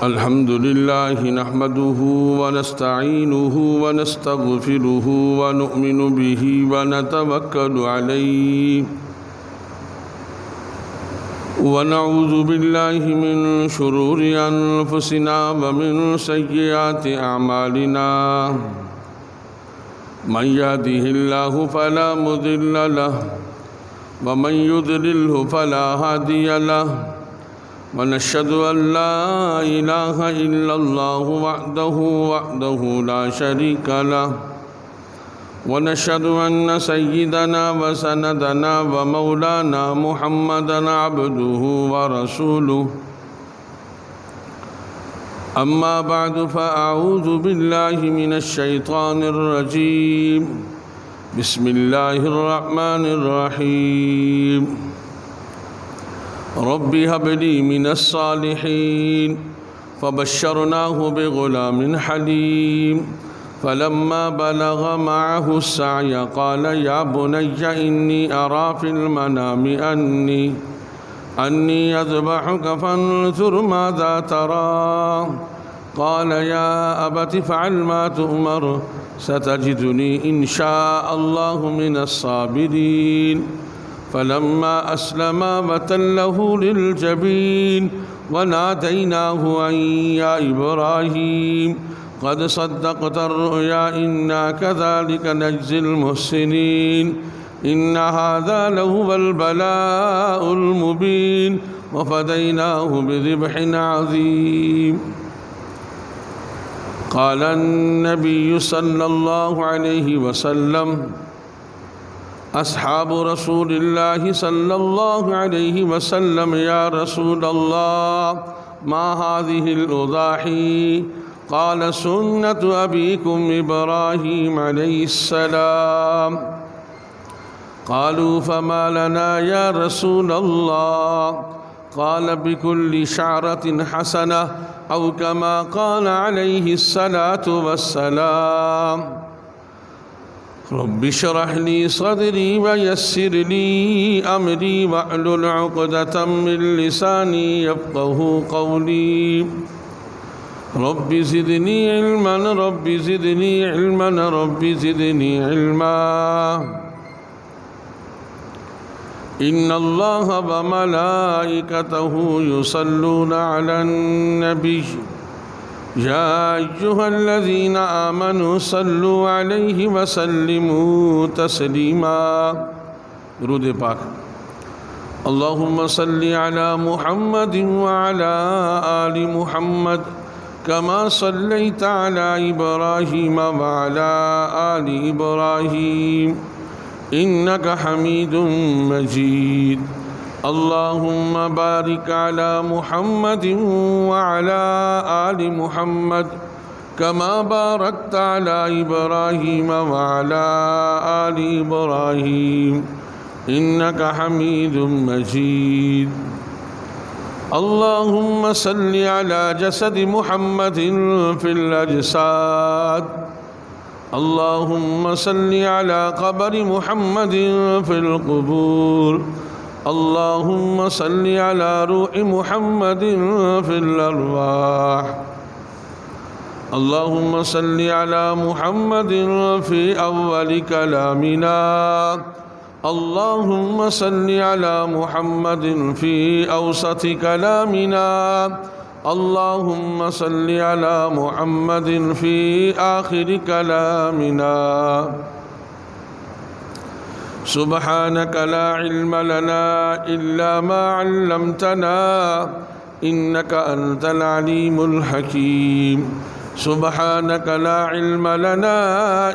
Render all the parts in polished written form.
الحمد لله نحمده ونستعينه ونستغفره ونؤمن به ونتوكل عليه ونعوذ بالله من شرور أنفسنا ومن سيئات أعمالنا من يهده الله فلا مضل له ومن يضلله فلا هادي له ونشهد أن لا إله إلا الله وحده لا شريك له ونشهد أن سيدنا وسندنا ومولانا محمدا عبده ورسوله أما بعد فأعوذ بالله من الشيطان الرجيم بسم الله الرحمن الرحيم رب هب لي من الصالحين فبشرناه بغلام حليم فلما بلغ معه السعي قال يا بني إني أرى في المنام أني أذبحك فانظر ماذا ترى قال يا أبت افعل ما تؤمر ستجدني إن شاء الله من الصابرين فلما أسلما وتله للجبين وناديناه أن يا إبراهيم قد صدقت الرؤيا إنا كذلك نجزي المحسنين إن هذا لهو البلاء المبين وفديناه بذبح عظيم قال النبي صلى الله عليه وسلم أصحاب رسول الله صلى الله عليه وسلم يا رسول الله ما هذه الأضاحي قال سنة أبيكم إبراهيم عليه السلام قالوا فما لنا يا رسول الله قال بكل شعرة حسنة أو كما قال عليه الصلاة والسلام رب اشرح لي صدري ويسر لي أمري واحلل عقدة من لساني يفقه قولي رب زدني علما رب زدني علما رب زدني علما إن الله وملائكته يصلون على النبي يا أيها الذين آمنوا صلوا عليه وسلموا تسليما درود پاک اللهم صل على محمد وعلى آل محمد كما صليت على إبراهيم وعلى آل إبراهيم إنك حميد مجيد اللهم بارك على محمد وعلى آل محمد كما باركت على إبراهيم وعلى آل إبراهيم إنك حميد مجيد اللهم صل على جسد محمد في الأجساد اللهم صل على قبر محمد في القبور اللهم صل على روح محمد في الأرواح اللهم صل على محمد في أول كلامنا اللهم صل على محمد في أوسط كلامنا اللهم صل على محمد في آخر كلامنا سبحانك لا علم لنا إلا ما علمتنا إنك أنت العليم الحكيم سبحانك لا علم لنا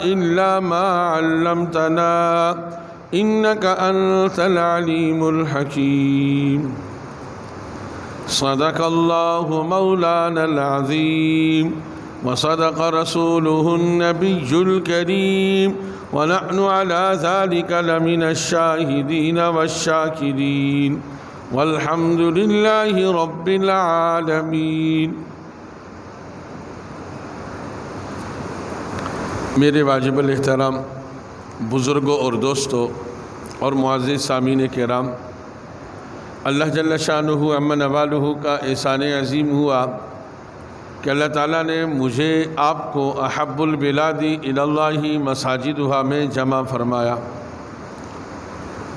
إلا ما علمتنا إنك أنت العليم الحكيم صدق الله مولانا العظيم وصدق رسوله النبي الكريم ونحن على ذلك لمن الشاهدين والشاكرين والحمد لله رب العالمين میرے واجب الاحترام بزرگوں اور دوستوں اور معزز سامعین کرام، اللہ جل شانہ عم نوالہ کا احسان عظیم ہوا کہ اللہ تعالیٰ نے مجھے آپ کو احب البلاد الی اللہ مساجدہا میں جمع فرمایا،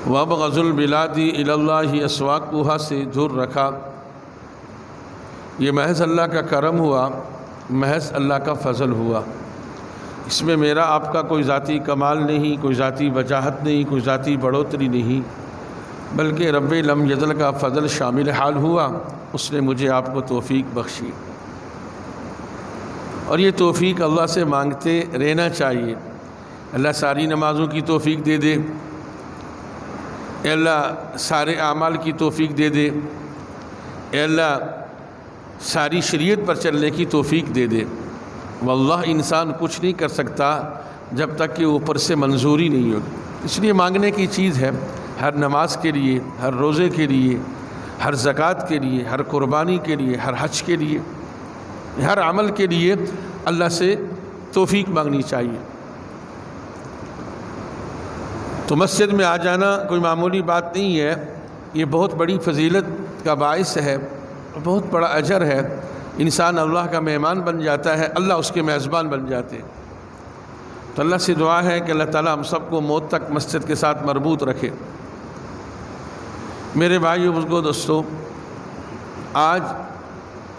وابغض البلاد الی اللہ اسواقہا سے دور رکھا۔ یہ محض اللہ کا کرم ہوا، محض اللہ کا فضل ہوا۔ اس میں میرا آپ کا کوئی ذاتی کمال نہیں، کوئی ذاتی وجاہت نہیں، کوئی ذاتی بڑھوتری نہیں، بلکہ رب لم یزل کا فضل شامل حال ہوا۔ اس نے مجھے آپ کو توفیق بخشی، اور یہ توفیق اللہ سے مانگتے رہنا چاہیے۔ اللہ ساری نمازوں کی توفیق دے دے، اے اللہ سارے اعمال کی توفیق دے دے، اے اللہ ساری شریعت پر چلنے کی توفیق دے دے۔ واللہ انسان کچھ نہیں کر سکتا جب تک کہ اوپر سے منظوری نہیں ہوگی۔ اس لیے مانگنے کی چیز ہے، ہر نماز کے لیے، ہر روزے کے لیے، ہر زکوٰۃ کے لیے، ہر قربانی کے لیے، ہر حج کے لیے، ہر عمل کے لیے اللہ سے توفیق مانگنی چاہیے۔ تو مسجد میں آ جانا کوئی معمولی بات نہیں ہے، یہ بہت بڑی فضیلت کا باعث ہے، بہت بڑا اجر ہے۔ انسان اللہ کا مہمان بن جاتا ہے، اللہ اس کے میزبان بن جاتے ہیں۔ تو اللہ سے دعا ہے کہ اللہ تعالیٰ ہم سب کو موت تک مسجد کے ساتھ مربوط رکھے۔ میرے بھائیو بزرگو دوستو، آج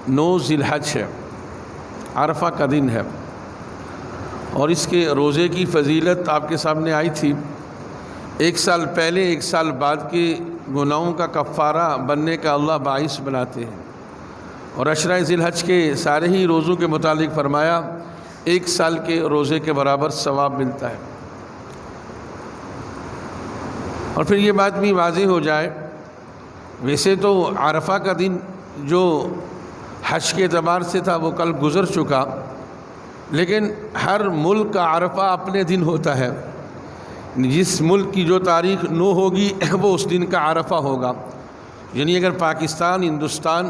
9 ذی الحج ہے، عرفہ کا دن ہے، اور اس کے روزے کی فضیلت آپ کے سامنے آئی تھی۔ 1 سال پہلے 1 سال بعد کے گناہوں کا کفارہ بننے کا اللہ باعث بناتے ہیں، اور عشرہ ذی الحج کے سارے ہی روزوں کے متعلق فرمایا 1 سال کے روزے کے برابر ثواب ملتا ہے۔ اور پھر یہ بات بھی واضح ہو جائے، ویسے تو عرفہ کا دن جو حج کے اعتبار سے تھا وہ کل گزر چکا، لیکن ہر ملک کا عرفہ اپنے دن ہوتا ہے۔ جس ملک کی جو تاریخ 9 ہوگی وہ اس دن کا عرفہ ہوگا۔ یعنی اگر پاکستان، ہندوستان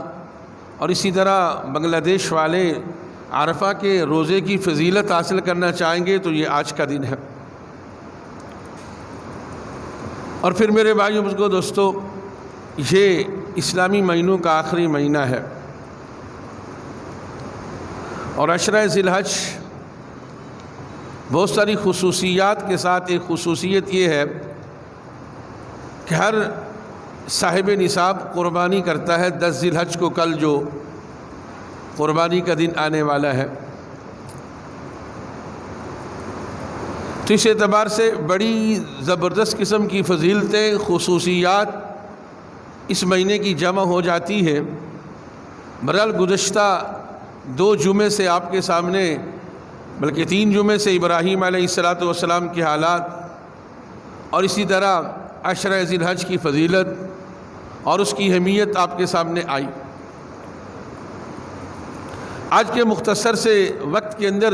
اور اسی طرح بنگلہ دیش والے عرفہ کے روزے کی فضیلت حاصل کرنا چاہیں گے تو یہ آج کا دن ہے۔ اور پھر میرے بھائیو بزرگو دوستو، یہ اسلامی مہینوں کا آخری مہینہ ہے، اور عشرہ ذی الحج بہت ساری خصوصیات کے ساتھ ایک خصوصیت یہ ہے کہ ہر صاحب نصاب قربانی کرتا ہے 10 ذی الحج کو، کل جو قربانی کا دن آنے والا ہے۔ تو اس اعتبار سے بڑی زبردست قسم کی فضیلتیں، خصوصیات اس مہینے کی جمع ہو جاتی ہے۔ بہرحال گزشتہ 2 جمعے سے آپ کے سامنے، بلکہ 3 جمعے سے ابراہیم علیہ السلام کے حالات، اور اسی طرح عشرہ ذی الحج کی فضیلت اور اس کی اہمیت آپ کے سامنے آئی۔ آج کے مختصر سے وقت کے اندر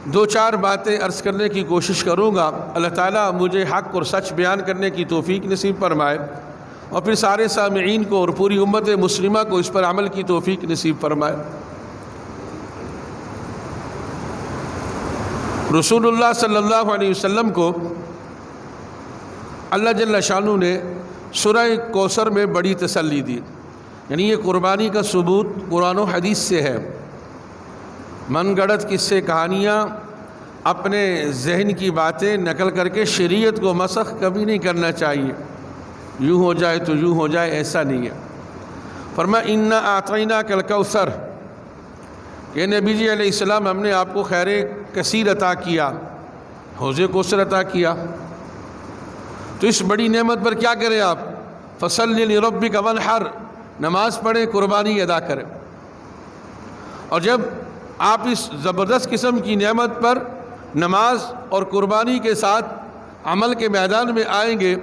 2-4 باتیں عرض کرنے کی کوشش کروں گا۔ اللہ تعالیٰ مجھے حق اور سچ بیان کرنے کی توفیق نصیب فرمائے، اور پھر سارے سامعین کو اور پوری امت مسلمہ کو اس پر عمل کی توفیق نصیب فرمائے۔ رسول اللہ صلی اللہ علیہ وسلم کو اللہ جل شانہ نے سورہ کوثر میں بڑی تسلی دی۔ یعنی یہ قربانی کا ثبوت قرآن و حدیث سے ہے۔ من گڑت قصے کہانیاں، اپنے ذہن کی باتیں نقل کر کے شریعت کو مسخ کبھی نہیں کرنا چاہیے۔ یوں ہو جائے تو یوں ہو جائے، ایسا نہیں ہے۔ فرمایا انا اعطیناک الکوثر، کہ نبی جی علیہ السلام ہم نے آپ کو خیر کثیر عطا کیا، حوض کوثر عطا کیا، تو اس بڑی نعمت پر کیا کریں آپ؟ فصلی لربک وانحر، نماز پڑھیں، قربانی ادا کریں۔ اور جب آپ اس زبردست قسم کی نعمت پر نماز اور قربانی کے ساتھ عمل کے میدان میں آئیں گے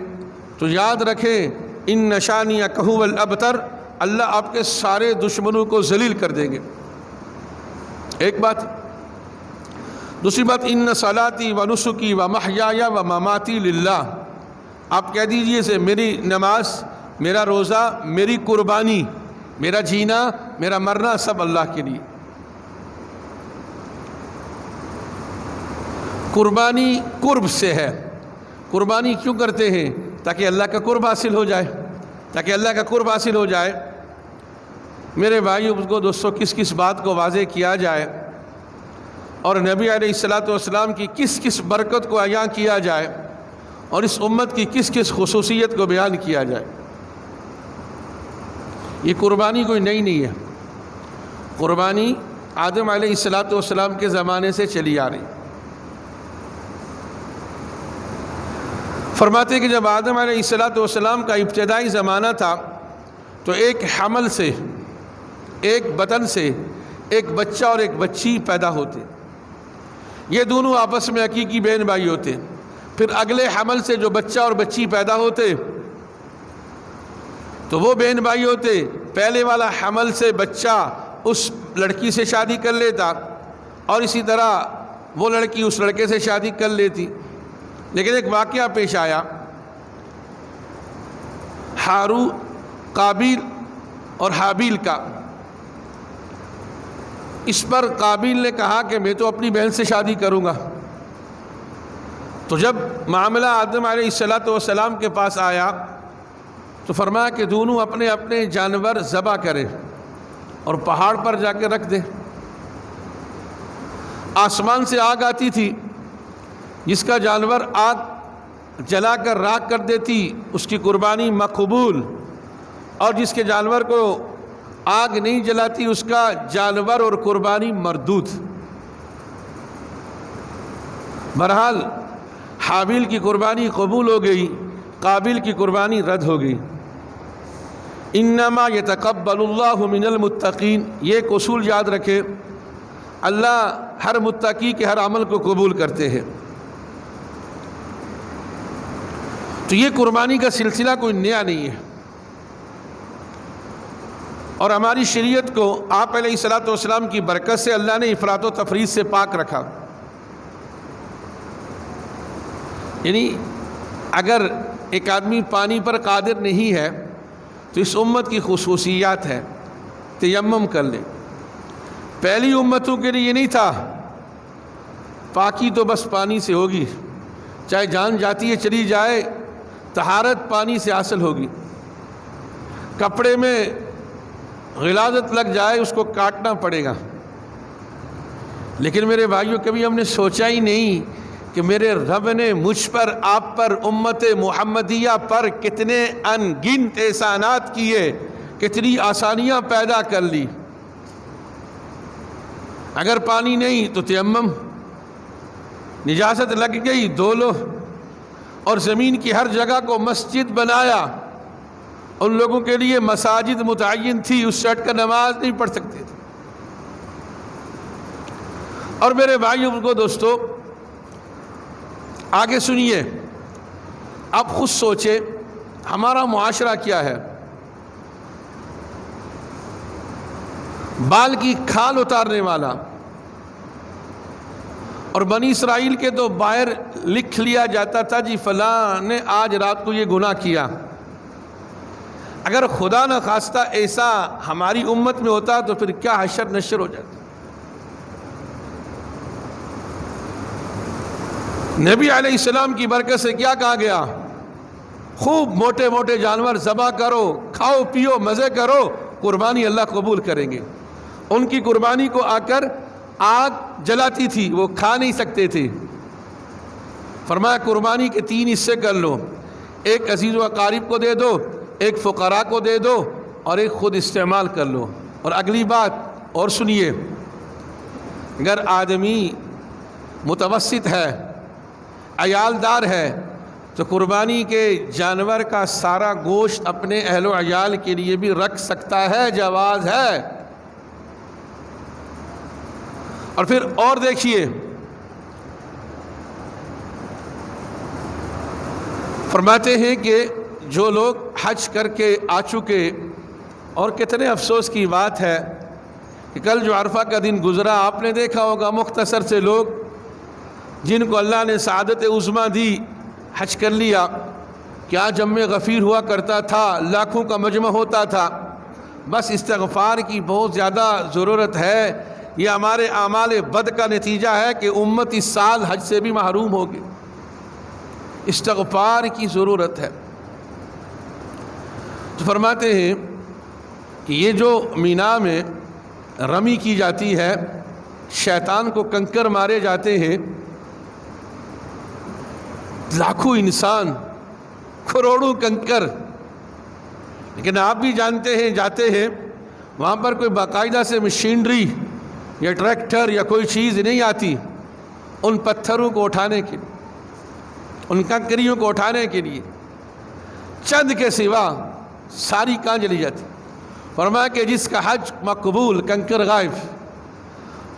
تو یاد رکھیں ان نشانیک هو الابتر، اللہ آپ کے سارے دشمنوں کو ذلیل کر دیں گے۔ ایک بات۔ دوسری بات، ان صلاتی و نسکی و محیای و مماتی للہ، آپ کہہ دیجئے سے میری نماز، میرا روزہ، میری قربانی، میرا جینا، میرا مرنا سب اللہ کے لیے۔ قربانی قرب سے ہے۔ قربانی کیوں کرتے ہیں؟ تاکہ اللہ کا قرب حاصل ہو جائے۔ تاکہ اللہ کا قرب حاصل ہو جائے۔ میرے بھائیوں کو دوستوں، کس کس بات کو واضح کیا جائے اور نبی علیہ الصلوۃ والسلام کی کس کس برکت کو عیاں کیا جائے اور اس امت کی کس کس خصوصیت کو بیان کیا جائے۔ یہ قربانی کوئی نئی نہیں ہے، قربانی آدم علیہ الصلوۃ والسلام کے زمانے سے چلی آ رہی۔ فرماتے کہ جب آدم علیہ الصلوۃ والسلام کا ابتدائی زمانہ تھا تو ایک حمل سے، ایک بطن سے ایک بچہ اور ایک بچی پیدا ہوتے، یہ دونوں آپس میں حقیقی بہن بھائی ہوتے۔ پھر اگلے حمل سے جو بچہ اور بچی پیدا ہوتے تو وہ بہن بھائی ہوتے۔ پہلے والا حمل سے بچہ اس لڑکی سے شادی کر لیتا اور اسی طرح وہ لڑکی اس لڑکے سے شادی کر لیتی۔ لیکن ایک واقعہ پیش آیا، قابیل اور حابیل کا۔ اس پر قابیل نے کہا کہ میں تو اپنی بہن سے شادی کروں گا۔ تو جب معاملہ آدم علیہ الصلوۃ والسلام کے پاس آیا تو فرمایا کہ دونوں اپنے اپنے جانور ذبح کریں اور پہاڑ پر جا کے رکھ دیں۔ آسمان سے آگ آتی تھی، جس کا جانور آگ جلا کر راکھ کر دیتی اس کی قربانی مقبول، اور جس کے جانور کو آگ نہیں جلاتی اس کا جانور اور قربانی مردود۔ بہرحال حابیل کی قربانی قبول ہو گئی، قابیل کی قربانی رد ہو گئی۔ انما یتقبل اللہ من المتقین، یہ ایک اصول یاد رکھے، اللہ ہر متقی کے ہر عمل کو قبول کرتے ہیں۔ تو یہ قربانی کا سلسلہ کوئی نیا نہیں ہے، اور ہماری شریعت کو آپ علیہ الصلوۃ والسلام کی برکت سے اللہ نے افراط و تفریط سے پاک رکھا۔ یعنی اگر ایک آدمی پانی پر قادر نہیں ہے تو اس امت کی خصوصیات ہے، تیمم کر لے۔ پہلی امتوں کے لیے یہ نہیں تھا، پاکی تو بس پانی سے ہوگی، چاہے جان جاتی ہے چلی جائے، طہارت پانی سے حاصل ہوگی۔ کپڑے میں غلاظت لگ جائے اس کو کاٹنا پڑے گا۔ لیکن میرے بھائیوں، کبھی ہم نے سوچا ہی نہیں کہ میرے رب نے مجھ پر، آپ پر، امت محمدیہ پر کتنے ان گنت احسانات کیے، کتنی آسانیاں پیدا کر لی۔ اگر پانی نہیں تو تیمم، نجاست لگ گئی دھو لو، اور زمین کی ہر جگہ کو مسجد بنایا۔ ان لوگوں کے لیے مساجد متعین تھی، اس سے ہٹ کر نماز نہیں پڑھ سکتے تھے۔ اور میرے بھائیوں کو دوستو، آگے سنیے، آپ خود سوچیں ہمارا معاشرہ کیا ہے۔ بال کی کھال اتارنے والا، اور بنی اسرائیل کے تو باہر لکھ لیا جاتا تھا جی فلاں نے آج رات کو یہ گناہ کیا۔ اگر خدا نہ خواستہ ایسا ہماری امت میں ہوتا تو پھر کیا حشر نشر ہو جاتا۔ نبی علیہ السلام کی برکت سے کیا کہا گیا؟ خوب موٹے موٹے جانور ذبح کرو، کھاؤ پیو، مزے کرو، قربانی اللہ قبول کریں گے۔ ان کی قربانی کو آ کر آگ جلاتی تھی، وہ کھا نہیں سکتے تھے۔ فرمایا قربانی کے 3 حصے کر لو، ایک عزیز و اقارب کو دے دو، ایک فقراء کو دے دو، اور ایک خود استعمال کر لو۔ اور اگلی بات اور سنیے، اگر آدمی متوسط ہے، عیالدار ہے، تو قربانی کے جانور کا سارا گوشت اپنے اہل و عیال کے لیے بھی رکھ سکتا ہے، جواز ہے۔ اور پھر اور دیکھیے، فرماتے ہیں کہ جو لوگ حج کر کے آ چکے، اور کتنے افسوس کی بات ہے کہ کل جو عرفہ کا دن گزرا، آپ نے دیکھا ہوگا مختصر سے لوگ جن کو اللہ نے سعادت عظمیٰ دی، حج کر لیا۔ کیا جمع غفیر ہوا کرتا تھا، لاکھوں کا مجمع ہوتا تھا۔ بس استغفار کی بہت زیادہ ضرورت ہے۔ یہ ہمارے اعمال بد کا نتیجہ ہے کہ امت اس سال حج سے بھی محروم ہوگی۔ استغفار کی ضرورت ہے۔ تو فرماتے ہیں کہ یہ جو مینا میں رمی کی جاتی ہے، شیطان کو کنکر مارے جاتے ہیں، لاکھوں انسان، کروڑوں کنکر، لیکن آپ بھی جانتے ہیں جاتے ہیں وہاں پر کوئی باقاعدہ سے مشینری یا ٹریکٹر یا کوئی چیز نہیں آتی ان پتھروں کو اٹھانے کے لیے، ان کنکریوں کو اٹھانے کے لیے، چند کے سوا ساری کہاں چلی جاتی۔ فرمایا کہ جس کا حج مقبول کنکر غائب،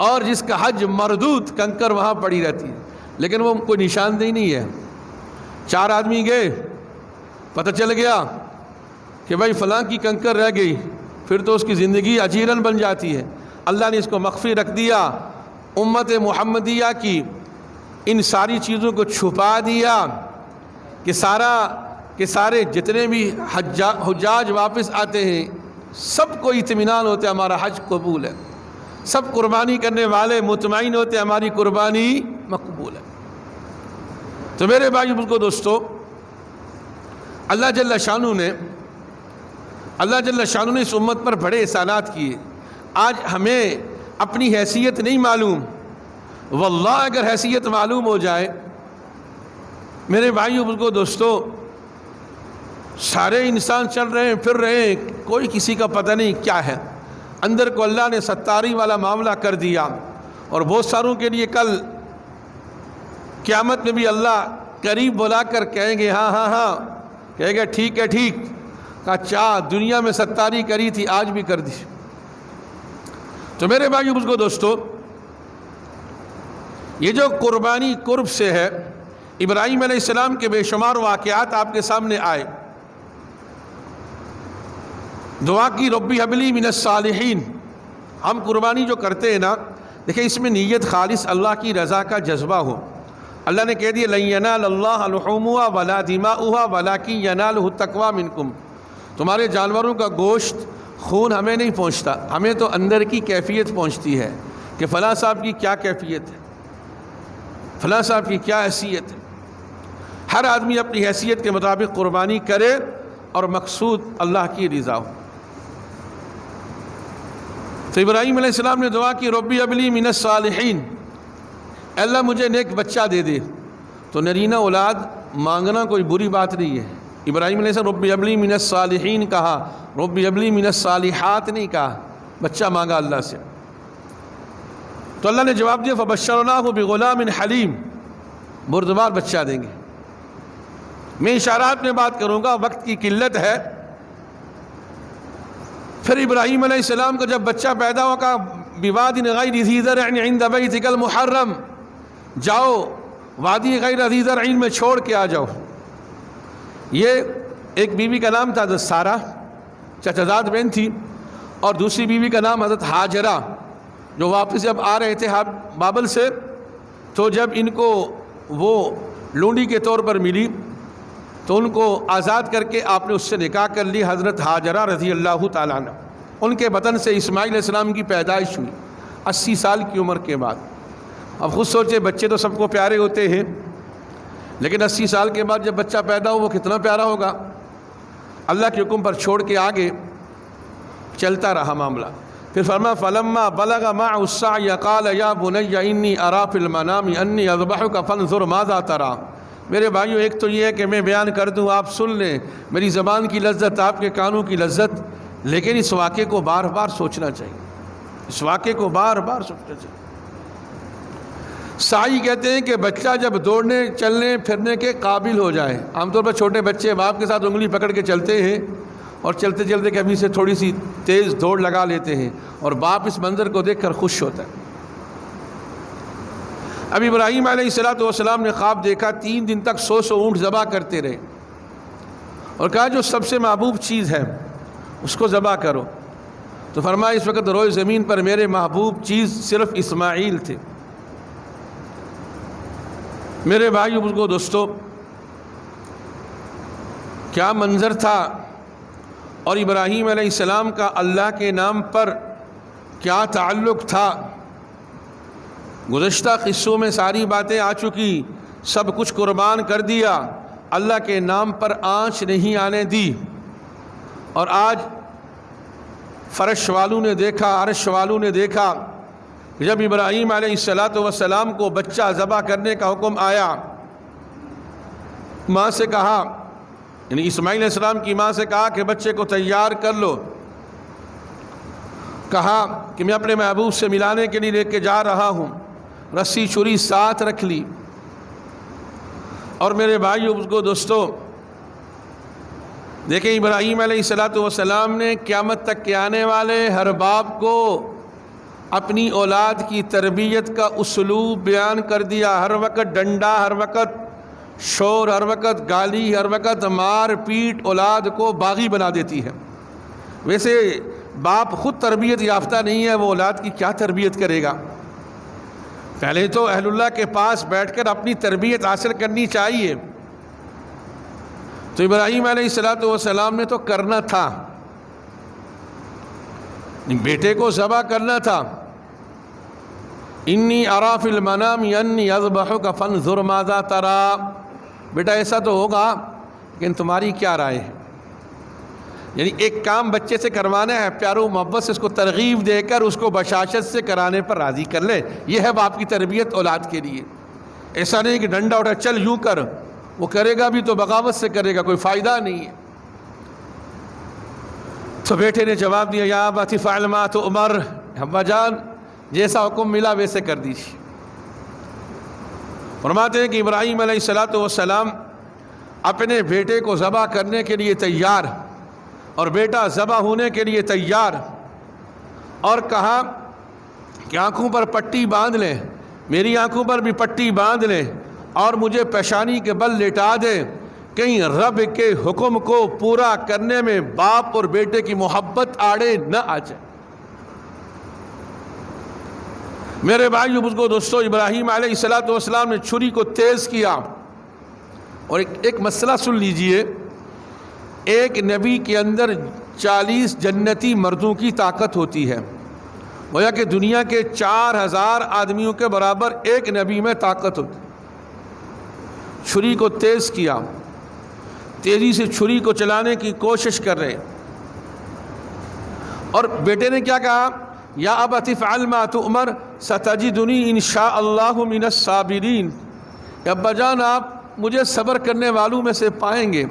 اور جس کا حج مردود کنکر وہاں پڑی رہتی ہے، لیکن وہ کوئی نشاندہی نہیں ہے۔ 4 آدمی گئے، پتہ چل گیا کہ بھائی فلاں کی کنکر رہ گئی، پھر تو اس کی زندگی اجیرن بن جاتی ہے۔ اللہ نے اس کو مخفی رکھ دیا، امت محمدیہ کی ان ساری چیزوں کو چھپا دیا کہ سارے جتنے بھی حجاج واپس آتے ہیں سب کو اطمینان ہوتا ہے ہمارا حج قبول ہے، سب قربانی کرنے والے مطمئن ہوتے ہیں ہماری قربانی مقبول ہے۔ تو میرے بھائی بزرگو دوستو، اللہ جل شانہ نے اس امت پر بڑے احسانات کیے۔ آج ہمیں اپنی حیثیت نہیں معلوم، واللہ اگر حیثیت معلوم ہو جائے میرے بھائیو بزرگو دوستو، سارے انسان چل رہے ہیں پھر رہے ہیں، کوئی کسی کا پتہ نہیں کیا ہے۔ اندر کو اللہ نے ستاری والا معاملہ کر دیا، اور بہت ساروں کے لیے کل قیامت میں بھی اللہ قریب بلا کر کہیں گے ہاں کہے گا ٹھیک ہے ٹھیک، اچھا دنیا میں ستاری کری تھی آج بھی کر دی۔ تو میرے بھائیو بزرگو دوستو، یہ جو قربانی قرب سے ہے، ابراہیم علیہ السلام کے بے شمار واقعات آپ کے سامنے آئے۔ دعا کی ربی حب لی من الصالحین، ہم قربانی جو کرتے ہیں نا، دیکھیں اس میں نیت خالص اللہ کی رضا کا جذبہ ہو۔ اللہ نے کہہ دیا لن ینال اللہ لحومها ولا دماؤها ولکن ینالہ التقوی منکم، تمہارے جانوروں کا گوشت خون ہمیں نہیں پہنچتا، ہمیں تو اندر کی کیفیت پہنچتی ہے کہ فلاں صاحب کی کیا کیفیت ہے، فلاں صاحب کی کیا حیثیت ہے۔ ہر آدمی اپنی حیثیت کے مطابق قربانی کرے اور مقصود اللہ کی رضا ہو۔ تو ابراہیم علیہ السلام نے دعا کی ربی حب لی من الصالحین، اے اللہ مجھے نیک بچہ دے دے۔ تو نرینہ اولاد مانگنا کوئی بری بات نہیں ہے۔ ابراہیم علیہ السلام ربی حب لی من الصالحین کہا، ربی حب لی من الصالحات نہیں کہا، بچہ مانگا اللہ سے۔ تو اللہ نے جواب دیا فبشرناہ بغلام حلیم، بردبار بچہ دیں گے۔ میں اشارات میں بات کروں گا، وقت کی قلت ہے۔ پھر ابراہیم علیہ السلام کا جب بچہ پیدا ہوا کہا بواد غیر ذی زرع عند بیتک المحرم، جاؤ وادی غیر ذی زرع میں چھوڑ کے آ جاؤ۔ یہ ایک بیوی کا نام تھا حضرت سارہ، چچزاد بہن تھی، اور دوسری بیوی کا نام حضرت ہاجرہ، جو واپس جب آ رہے تھے بابل سے، تو جب ان کو وہ لونڈی کے طور پر ملی تو ان کو آزاد کر کے آپ نے اس سے نکاح کر لی، حضرت ہاجرہ رضی اللہ تعالیٰ عنہ۔ ان کے بطن سے اسماعیل علیہ السلام کی پیدائش ہوئی 80 سال کی عمر کے بعد۔ اب خود سوچے بچے تو سب کو پیارے ہوتے ہیں، لیکن 80 سال کے بعد جب بچہ پیدا ہو وہ کتنا پیارا ہوگا۔ اللہ کے حکم پر چھوڑ کے آگے چلتا رہا معاملہ۔ پھر فرمایا فلما بلغ معه السعي قال يا بني اني ارى في المنام اني اذبحك فانظر ماذا ترى۔ میرے بھائیوں، ایک تو یہ ہے کہ میں بیان کر دوں آپ سن لیں، میری زبان کی لذت، آپ کے کانوں کی لذت، لیکن اس واقعے کو بار بار سوچنا چاہیے، اس واقعے کو بار بار سوچنا چاہیے۔ سعی کہتے ہیں کہ بچہ جب دوڑنے چلنے پھرنے کے قابل ہو جائے۔ عام طور پر چھوٹے بچے باپ کے ساتھ انگلی پکڑ کے چلتے ہیں اور چلتے چلتے کبھی سے تھوڑی سی تیز دوڑ لگا لیتے ہیں، اور باپ اس منظر کو دیکھ کر خوش ہوتا ہے۔ اب ابراہیم علیہ السلام نے خواب دیکھا، 3 دن تک 100 اونٹ ذبح کرتے رہے، اور کہا جو سب سے محبوب چیز ہے اس کو ذبح کرو۔ تو فرمایا اس وقت روئے زمین پر میرے محبوب چیز صرف اسماعیل تھے۔ میرے بھائیو بزرگو دوستو، کیا منظر تھا، اور ابراہیم علیہ السلام کا اللہ کے نام پر کیا تعلق تھا۔ گزشتہ قصوں میں ساری باتیں آ چکی، سب کچھ قربان کر دیا، اللہ کے نام پر آنچ نہیں آنے دی، اور آج فرش والوں نے دیکھا، عرش والوں نے دیکھا کہ جب ابراہیم علیہ السلام کو بچہ ذبح کرنے کا حکم آیا، ماں سے کہا، یعنی اسماعیل علیہ السلام کی ماں سے کہا کہ بچے کو تیار کر لو، کہا کہ میں اپنے محبوب سے ملانے کے لیے لے کے جا رہا ہوں، رسی چھری ساتھ رکھ لی۔ اور میرے بھائیو کو دوستو دیکھیں، ابراہیم علیہ السلام نے قیامت تک کے آنے والے ہر باپ کو اپنی اولاد کی تربیت کا اسلوب بیان کر دیا۔ ہر وقت ڈنڈا، ہر وقت شور، ہر وقت گالی، ہر وقت مار پیٹ اولاد کو باغی بنا دیتی ہے۔ ویسے باپ خود تربیت یافتہ نہیں ہے، وہ اولاد کی کیا تربیت کرے گا؟ پہلے تو اہل اللہ کے پاس بیٹھ کر اپنی تربیت حاصل کرنی چاہیے۔ تو ابراہیم علیہ السلام نے تو کرنا تھا، بیٹے کو ذبح کرنا تھا۔ انی اری فی المنام انی اذبحک فانظر ماذا تری، بیٹا ایسا تو ہوگا لیکن تمہاری کیا رائے ہے؟ یعنی ایک کام بچے سے کروانا ہے، پیارو محبت سے اس کو ترغیب دے کر اس کو بشاشت سے کرانے پر راضی کر لے۔ یہ ہے باپ کی تربیت اولاد کے لیے۔ ایسا نہیں کہ ڈنڈا اٹھا چل یوں کر، وہ کرے گا بھی تو بغاوت سے کرے گا، کوئی فائدہ نہیں ہے۔ تو بیٹے نے جواب دیا، یا ابت افعل ما تؤمر، ابا جان جیسا حکم ملا ویسے کر دیجیے۔ فرماتے ہیں کہ ابراہیم علیہ السلام اپنے بیٹے کو ذبح کرنے کے لیے تیار، اور بیٹا ذبح ہونے کے لیے تیار، اور کہا کہ آنکھوں پر پٹی باندھ لیں، میری آنکھوں پر بھی پٹی باندھ لیں، اور مجھے پیشانی کے بل لٹا دیں، کہیں رب کے حکم کو پورا کرنے میں باپ اور بیٹے کی محبت آڑے نہ آ جائے۔ میرے بھائیو بزرگو دوستو، ابراہیم علیہ السلام نے چھری کو تیز کیا۔ اور ایک مسئلہ سن لیجئے، ایک نبی کے اندر 40 جنتی مردوں کی طاقت ہوتی ہے، گویا کہ دنیا کے 4000 آدمیوں کے برابر ایک نبی میں طاقت ہوتی ہے۔ چھری کو تیز کیا، تیزی سے چھری کو چلانے کی کوشش کر رہے، اور بیٹے نے کیا کہا، یا ابت افعل ما تؤمر ستجدنی ان شاء اللہ من الصابرین، ابا جان آپ مجھے صبر کرنے والوں میں سے پائیں گے،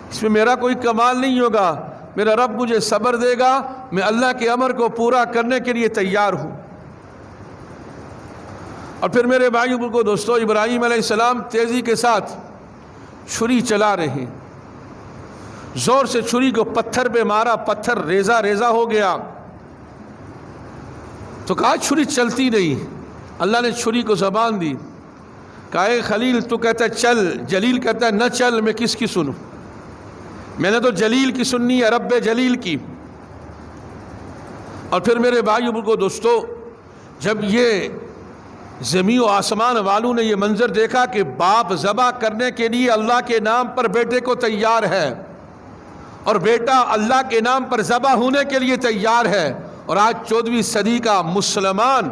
اس میں میرا کوئی کمال نہیں ہوگا، میرا رب مجھے صبر دے گا، میں اللہ کے امر کو پورا کرنے کے لیے تیار ہوں۔ اور پھر میرے بھائیوں کو دوستو، ابراہیم علیہ السلام تیزی کے ساتھ چھری چلا رہے ہیں، زور سے چھری کو پتھر پہ مارا، پتھر ریزہ ریزہ ہو گیا۔ تو کہا چھری چلتی نہیں، اللہ نے چھری کو زبان دی، کہا اے خلیل تو کہتا ہے چل، جلیل کہتا ہے نہ چل، میں کس کی سنوں؟ میں نے تو جلیل کی سننی ہے، رب جلیل کی۔ اور پھر میرے بھائیوں کو دوستو، جب یہ زمین و آسمان والوں نے یہ منظر دیکھا کہ باپ ذبح کرنے کے لیے اللہ کے نام پر بیٹے کو تیار ہے، اور بیٹا اللہ کے نام پر ذبح ہونے کے لیے تیار ہے، اور آج 14ویں صدی کا مسلمان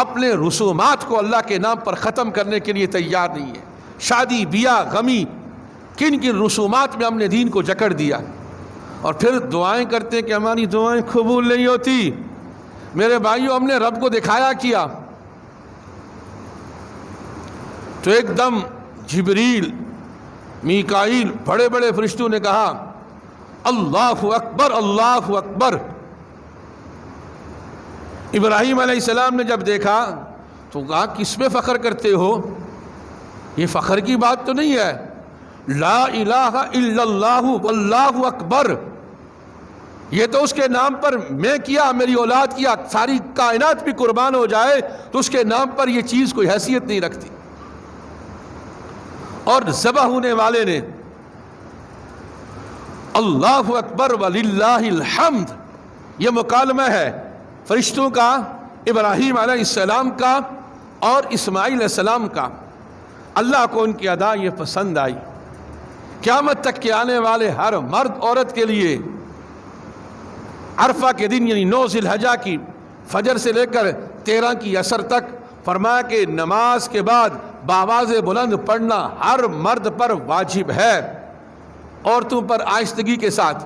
اپنے رسومات کو اللہ کے نام پر ختم کرنے کے لیے تیار نہیں ہے، شادی بیاہ غمی کن کن رسومات میں ہم نے دین کو جکڑ دیا، اور پھر دعائیں کرتے ہیں کہ ہماری دعائیں قبول نہیں ہوتی۔ میرے بھائیوں، ہم نے رب کو دکھایا کیا؟ تو ایک دم جبریل، میکائیل، بڑے بڑے فرشتوں نے کہا اللہ اکبر، اللہ اکبر۔ ابراہیم علیہ السلام نے جب دیکھا تو کہا کس میں فخر کرتے ہو؟ یہ فخر کی بات تو نہیں ہے، لا الہ الا اللہ واللہ اکبر، یہ تو اس کے نام پر میں کیا، میری اولاد کیا، ساری کائنات بھی قربان ہو جائے تو اس کے نام پر یہ چیز کوئی حیثیت نہیں رکھتی۔ اور ذبح ہونے والے نے اللہ اکبر وللہ الحمد، یہ مکالمہ ہے فرشتوں کا، ابراہیم علیہ السلام کا اور اسماعیل علیہ السلام کا۔ اللہ کو ان کی ادا یہ پسند آئی۔ قیامت تک کے آنے والے ہر مرد عورت کے لیے عرفہ کے دن، یعنی 9 ذی الحجہ کی فجر سے لے کر 13 کی عصر تک، فرمایا کہ نماز کے بعد بآواز بلند پڑھنا ہر مرد پر واجب ہے، عورتوں پر آہستگی کے ساتھ،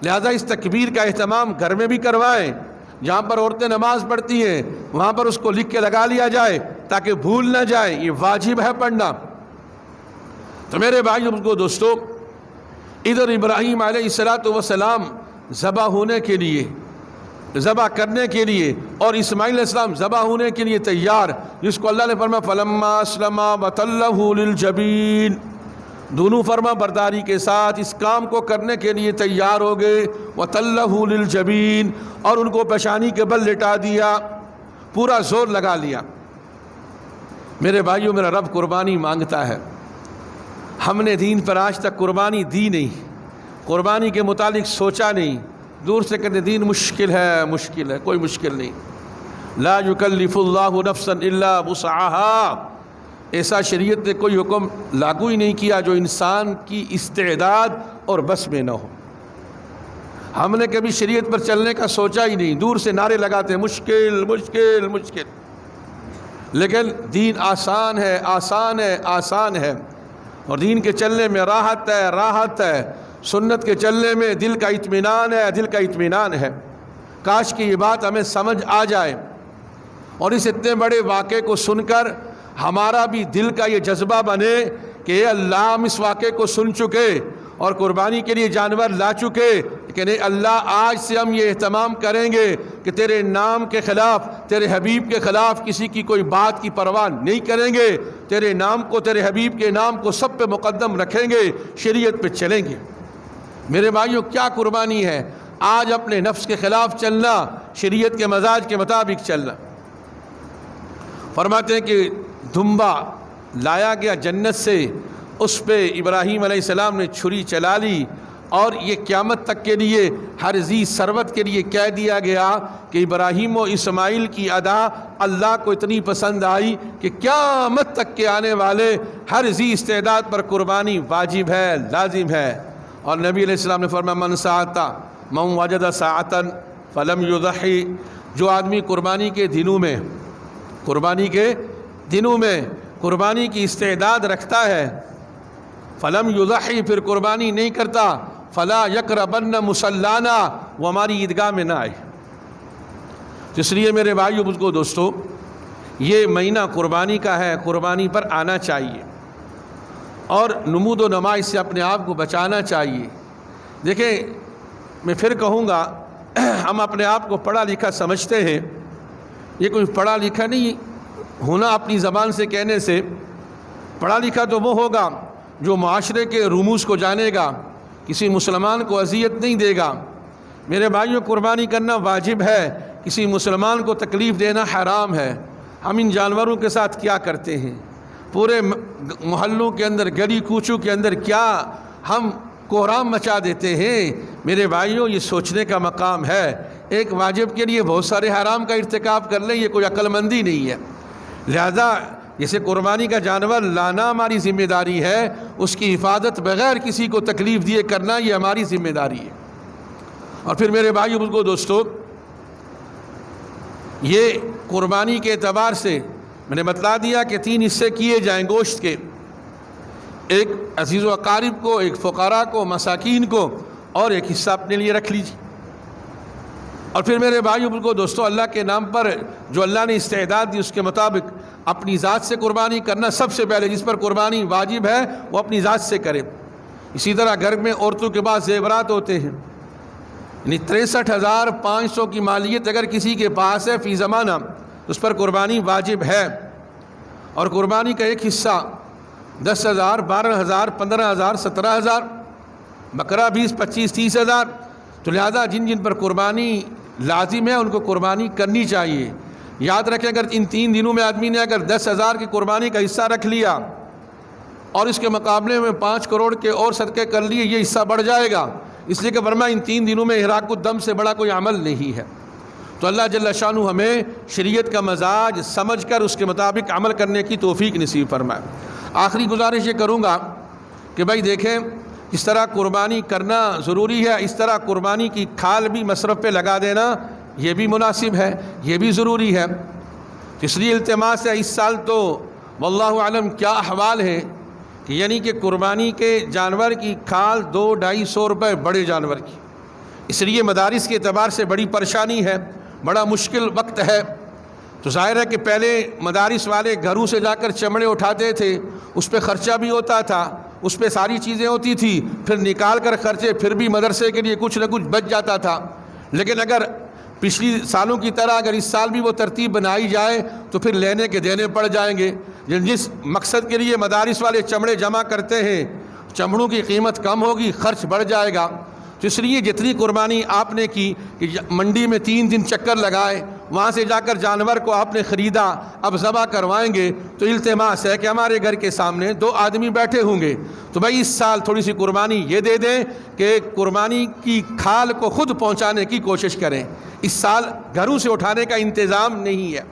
لہذا اس تکبیر کا اہتمام گھر میں بھی کروائیں، جہاں پر عورتیں نماز پڑھتی ہیں وہاں پر اس کو لکھ کے لگا لیا جائے تاکہ بھول نہ جائے، یہ واجب ہے پڑھنا۔ تو میرے بھائیوں کو دوستو، ادھر ابراہیم علیہ السلام ذبح ہونے کے لیے، ذبح کرنے کے لیے، اور اسماعیل علیہ السلام ذبح ہونے کے لیے تیار، جس کو اللہ نے فرمایا فَلَمَّا أَسْلَمَا وَتَلَّهُ لِلْجَبِينِ، دونوں فرما برداری کے ساتھ اس کام کو کرنے کے لیے تیار ہو گئے، وَتَلَّهُ لِلْجَبِينِ، اور ان کو پیشانی کے بل لٹا دیا، پورا زور لگا لیا۔ میرے بھائیوں، میرا رب قربانی مانگتا ہے، ہم نے دین پر آج تک قربانی دی نہیں، قربانی کے متعلق سوچا نہیں، دور سے کہتے دین مشکل ہے، مشکل ہے، کوئی مشکل نہیں، لا یکلف اللہ نفسا الا وسعها، ایسا شریعت نے کوئی حکم لاگو ہی نہیں کیا جو انسان کی استعداد اور بس میں نہ ہو۔ ہم نے کبھی شریعت پر چلنے کا سوچا ہی نہیں، دور سے نعرے لگاتے ہیں مشکل مشکل مشکل، لیکن دین آسان ہے، آسان ہے، آسان ہے، اور دین کے چلنے میں راحت ہے، راحت ہے، سنت کے چلنے میں دل کا اطمینان ہے، دل کا اطمینان ہے۔ کاش کہ یہ بات ہمیں سمجھ آ جائے، اور اس اتنے بڑے واقعے کو سن کر ہمارا بھی دل کا یہ جذبہ بنے کہ اے اللہ، ہم اس واقعے کو سن چکے اور قربانی کے لیے جانور لا چکے، لیکن اے اللہ، آج سے ہم یہ اہتمام کریں گے کہ تیرے نام کے خلاف، تیرے حبیب کے خلاف کسی کی کوئی بات کی پرواہ نہیں کریں گے، تیرے نام کو، تیرے حبیب کے نام کو سب پہ مقدم رکھیں گے، شریعت پہ چلیں گے۔ میرے بھائیوں، کیا قربانی ہے آج اپنے نفس کے خلاف چلنا، شریعت کے مزاج کے مطابق چلنا۔ فرماتے ہیں کہ دھمبا لایا گیا جنت سے، اس پہ ابراہیم علیہ السلام نے چھری چلا لی، اور یہ قیامت تک کے لیے ہر ذی ثروت کے لیے کہہ دیا گیا کہ ابراہیم و اسماعیل کی ادا اللہ کو اتنی پسند آئی کہ قیامت تک کے آنے والے ہر ذی استعداد پر قربانی واجب ہے، لازم ہے۔ اور نبی علیہ السلام نے فرمایا من ساعتا من وجد ساعتا فلم یضحی، جو آدمی قربانی کے دنوں میں، قربانی کے دنوں میں قربانی کی استعداد رکھتا ہے، فلم یضحی، پھر قربانی نہیں کرتا، فلا یقربن مصلانا، وہ ہماری عیدگاہ میں نہ آئے۔ اس لیے میرے بھائیو بزرگو دوستو، یہ مہینہ قربانی کا ہے، قربانی پر آنا چاہیے اور نمود و نما سے اپنے آپ کو بچانا چاہیے۔ دیکھیں، میں پھر کہوں گا، ہم اپنے آپ کو پڑھا لکھا سمجھتے ہیں، یہ کوئی پڑھا لکھا نہیں ہونا اپنی زبان سے کہنے سے۔ پڑھا لکھا تو وہ ہوگا جو معاشرے کے رموز کو جانے گا، کسی مسلمان کو اذیت نہیں دے گا۔ میرے بھائیوں، قربانی کرنا واجب ہے، کسی مسلمان کو تکلیف دینا حرام ہے۔ ہم ان جانوروں کے ساتھ کیا کرتے ہیں، پورے محلوں کے اندر، گلی کوچوں کے اندر کیا ہم کوہرام مچا دیتے ہیں۔ میرے بھائیوں، یہ سوچنے کا مقام ہے، ایک واجب کے لیے بہت سارے حرام کا ارتکاب کر لیں، یہ کوئی عقل مندی نہیں ہے۔ لہذا جیسے قربانی کا جانور لانا ہماری ذمہ داری ہے، اس کی حفاظت بغیر کسی کو تکلیف دیے کرنا یہ ہماری ذمہ داری ہے۔ اور پھر میرے بھائیو بزرگو دوستو، یہ قربانی کے اعتبار سے میں نے بتلا دیا کہ 3 حصے کیے جائیں گوشت کے، ایک عزیز و اقارب کو، ایک فقراء کو، مساکین کو، اور ایک حصہ اپنے لیے رکھ لیجیے۔ اور پھر میرے بھائیو بزرگو دوستو، اللہ کے نام پر جو اللہ نے استعداد دی اس کے مطابق اپنی ذات سے قربانی کرنا سب سے پہلے، جس پر قربانی واجب ہے وہ اپنی ذات سے کرے۔ اسی طرح گھر میں عورتوں کے پاس زیورات ہوتے ہیں، یعنی 63,500 کی مالیت اگر کسی کے پاس ہے فی زمانہ، اس پر قربانی واجب ہے۔ اور قربانی کا ایک حصہ 10,000، 12,000، 15,000، 17,000، بکرا 20، 25، 30,000۔ تو لہذا جن جن پر قربانی لازم ہے ان کو قربانی کرنی چاہیے۔ یاد رکھیں، اگر ان 3 دنوں میں آدمی نے اگر 10,000 کی قربانی کا حصہ رکھ لیا اور اس کے مقابلے میں 5 کروڑ کے اور صدقے کر لیے، یہ حصہ بڑھ جائے گا، اس لیے کہ فرمایا ان 3 دنوں میں احراق الدم سے بڑا کوئی عمل نہیں ہے۔ تو اللہ جل شانہ ہمیں شریعت کا مزاج سمجھ کر اس کے مطابق عمل کرنے کی توفیق نصیب فرمائے۔ آخری گزارش یہ کروں گا کہ بھائی دیکھیں، اس طرح قربانی کرنا ضروری ہے، اس طرح قربانی کی کھال بھی مصرف پہ لگا دینا یہ بھی مناسب ہے، یہ بھی ضروری ہے۔ اس لیے التماس ہے، اس سال تو واللہ عالم کیا احوال ہے کہ یعنی کہ قربانی کے جانور کی کھال 200-250 روپے بڑے جانور کی، اس لیے مدارس کے اعتبار سے بڑی پریشانی ہے، بڑا مشکل وقت ہے۔ تو ظاہر ہے کہ پہلے مدارس والے گھروں سے جا کر چمڑے اٹھاتے تھے، اس پہ خرچہ بھی ہوتا تھا، اس پہ ساری چیزیں ہوتی تھی، پھر نکال کر خرچے، پھر بھی مدرسے کے لیے کچھ نہ کچھ بچ جاتا تھا۔ لیکن اگر پچھلی سالوں کی طرح اگر اس سال بھی وہ ترتیب بنائی جائے تو پھر لینے کے دینے پڑ جائیں گے۔ جس مقصد کے لیے مدارس والے چمڑے جمع کرتے ہیں، چمڑوں کی قیمت کم ہوگی، خرچ بڑھ جائے گا۔ تو اس لیے جتنی قربانی آپ نے کی کہ منڈی میں 3 دن چکر لگائے، وہاں سے جا کر جانور کو آپ نے خریدا، اب ذبح کروائیں گے تو التماس ہے کہ ہمارے گھر کے سامنے 2 آدمی بیٹھے ہوں گے، تو بھائی اس سال تھوڑی سی قربانی یہ دے دیں کہ قربانی کی کھال کو خود پہنچانے کی کوشش کریں۔ اس سال گھروں سے اٹھانے کا انتظام نہیں ہے،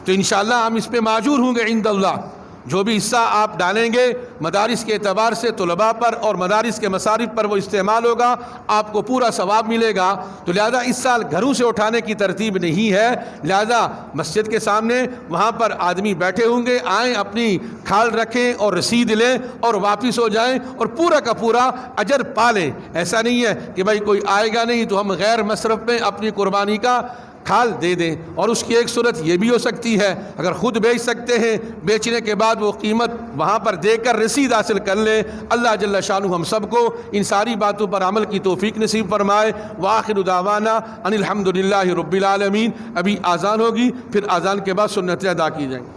تو انشاءاللہ ہم اس پہ معجور ہوں گے عند اللہ۔ جو بھی حصہ آپ ڈالیں گے مدارس کے اعتبار سے طلباء پر اور مدارس کے مصارف پر وہ استعمال ہوگا، آپ کو پورا ثواب ملے گا۔ تو لہذا اس سال گھروں سے اٹھانے کی ترتیب نہیں ہے، لہذا مسجد کے سامنے وہاں پر آدمی بیٹھے ہوں گے، آئیں اپنی کھال رکھیں اور رسید لیں اور واپس ہو جائیں اور پورا کا پورا اجر پالیں۔ ایسا نہیں ہے کہ بھائی کوئی آئے گا نہیں تو ہم غیر مصرف میں اپنی قربانی کا کھال دے دیں۔ اور اس کی ایک صورت یہ بھی ہو سکتی ہے، اگر خود بیچ سکتے ہیں، بیچنے کے بعد وہ قیمت وہاں پر دے کر رسید حاصل کر لیں۔ اللہ جل شانہ ہم سب کو ان ساری باتوں پر عمل کی توفیق نصیب فرمائے۔ وآخر دعوانا ان الحمد للہ رب العالمین۔ ابھی اذان ہوگی، پھر اذان کے بعد سنتیں ادا کی جائیں گی۔